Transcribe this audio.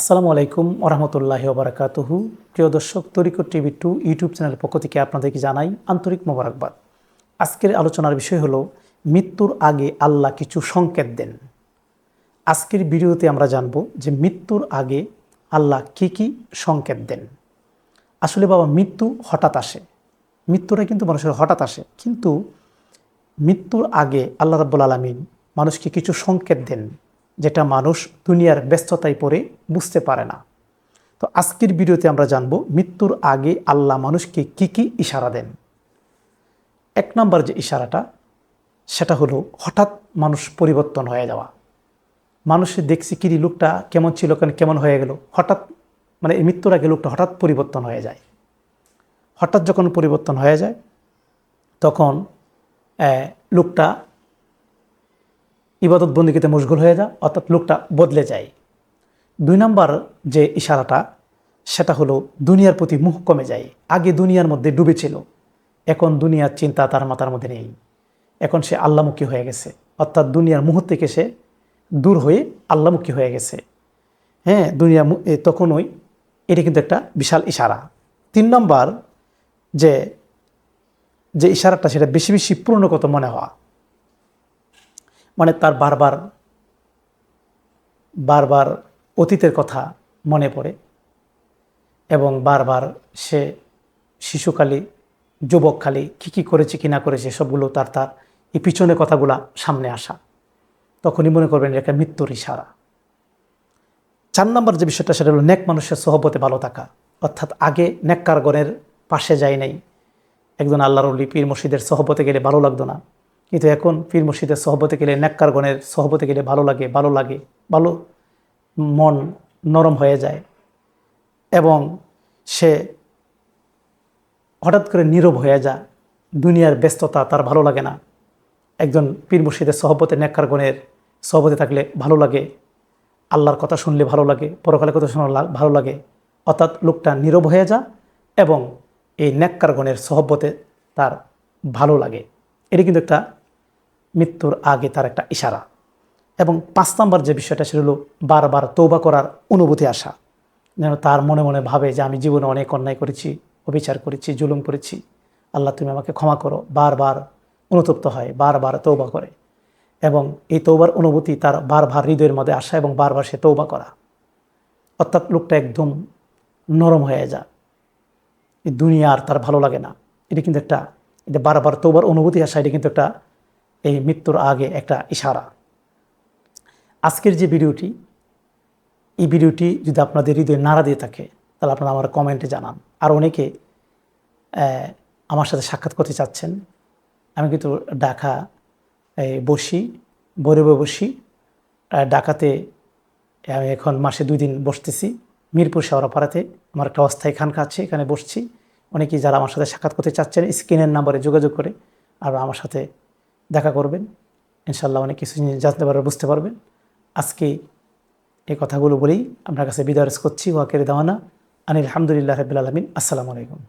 আসসালামু আলাইকুম ওরহমতুল্লাহি ওবারাকাতুহু। প্রিয় দর্শক, তরিকত টিভি 2 ইউটিউব চ্যানেলের পক্ষ থেকে আপনাদেরকে জানাই আন্তরিক মোবারকবাদ। আজকের আলোচনার বিষয় হলো মৃত্যুর আগে আল্লাহ কিছু সংকেত দেন। আজকের ভিডিওতে আমরা জানব যে মৃত্যুর আগে আল্লাহ কি সংকেত দেন। আসলে বাবা, মৃত্যু হঠাৎ আসে, মৃত্যুটা কিন্তু মানুষের হঠাৎ আসে, কিন্তু মৃত্যুর আগে আল্লাহ রাব্বুল আলামিন মানুষকে কিছু সংকেত দেন, যেটা মানুষ দুনিয়ার ব্যস্ততায় পড়ে বুঝতে পারে না। তো আজকের ভিডিওতে আমরা জানব মৃত্যুর আগে আল্লাহ মানুষকে কি ইশারা দেন। এক নম্বর যে ইশারাটা, সেটা হলো হঠাৎ মানুষ পরিবর্তন হয়ে যাওয়া। মানুষের দেখছি কিরি লোকটা কেমন ছিল, কেমন হয়ে গেল, হঠাৎ মানে এই মৃত্যুর আগে লোকটা হঠাৎ পরিবর্তন হয়ে যায়। হঠাৎ যখন পরিবর্তন হয়ে যায় তখন লোকটা ইবাদত বন্দিগিতে মশগুল হয়ে যায়, অর্থাৎ লোকটা বদলে যায়। দুই নম্বর যে ইশারাটা, সেটা হলো দুনিয়ার প্রতি মুখ কমে যায়। আগে দুনিয়ার মধ্যে ডুবেছিল, এখন দুনিয়ার চিন্তা তার মাথার মধ্যে নেই, এখন সে আল্লাহমুখী হয়ে গেছে, অর্থাৎ দুনিয়ার মুখ থেকে সে দূর হয়ে আল্লাহমুখী হয়ে গেছে। হ্যাঁ, দুনিয়া তখনই এটা কিন্তু একটা বিশাল ইশারা। তিন নম্বর যে ইশারাটা, সেটা বেশি বেশি পূর্ণগত মনে হওয়া, মানে তার বারবার অতীতের কথা মনে পড়ে এবং বারবার সে শিশুকালে যুবককালে কী করেছে কি না করেছে সবগুলো তার এই পিছনের কথাগুলা সামনে আসা, তখনই মনে করবেন এটা একটা মৃত্যুর ইশারা। 4 নম্বর যে বিষয়টা, সেটা হলো নেক মানুষের সহবতে ভালো থাকা, অর্থাৎ আগে নেককারগণের পাশে যায় নাই, একজন আল্লাহর ওলি পীর মুর্শিদের সহবতে গেলে ভালো লাগতো না, কিন্তু এখন পীর মুর্শিদের সহবতে গেলে, নেককারগণের সহবতে গেলে ভালো লাগে, মন নরম হয়ে যায় এবং সে হঠাৎ করে নীরব হয়ে যায়। দুনিয়ার ব্যস্ততা তার ভালো লাগে না, একজন পীর মুর্শিদের সহবতে, নেককারগণের সহবতে থাকলে ভালো লাগে, আল্লাহর কথা শুনলে ভালো লাগে, পরকালের কথা শুনলে ভালো লাগে, অর্থাৎ লোকটা নীরব হয়ে যায় এবং এই নেককারগণের সহবতে তার ভালো লাগে। এটি কিন্তু একটা মৃত্যুর আগে তার একটা ইশারা। এবং 5 নম্বর যে বিষয়টা, সেটা হলো বারবার তওবা করার অনুভূতি আসা, যেন তার মনে মনে ভাবে যে আমি জীবনে অনেক অন্যায় করেছি, অবিচার করেছি, জুলুম করেছি, আল্লাহ তুমি আমাকে ক্ষমা করো। বারবার অনুতপ্ত হয়, বারবার তওবা করে এবং এই তওবার অনুভূতি তার বারবার হৃদয়ের মধ্যে আসা এবং বারবার সে তওবা করা, অর্থাৎ লোকটা একদম নরম হয়ে যায়, এই দুনিয়া আর তার ভালো লাগে না। এটি কিন্তু একটা, এটা বারবার তওবার অনুভূতি আসা, এটি কিন্তু একটা এই মৃত্যুর আগে একটা ইশারা। আজকের যে ভিডিওটি, এই ভিডিওটি যদি আপনাদের হৃদয়ে নাড়া দিয়ে থাকে, তাহলে আপনারা আমার কমেন্টে জানান। আর অনেকে আমার সাথে সাক্ষাৎ করতে চাচ্ছেন, আমি কিন্তু ঢাকা বসি। ঢাকাতে আমি এখন মাসে 2 দিন বসতেছি। মিরপুর শেওড়াপাড়াতে আমার একটা অস্থায়ী খানকা আছে, এখানে বসছি। অনেকেই যারা আমার সাথে সাক্ষাৎ করতে চাচ্ছেন, স্ক্রিনের নাম্বারে যোগাযোগ করে আর আমার সাথে দেখা করবেন, ইনশাল্লাহ অনেক কিছু জানতে পারবেন, বুঝতে পারবেন। আজকে এই কথাগুলো বলেই আপনার কাছে বিদায় করছি। ওয়াকির দাওয়ানা আনিল হামদুলিল্লাহি রাব্বিল আলামিন। আসসালামু আলাইকুম।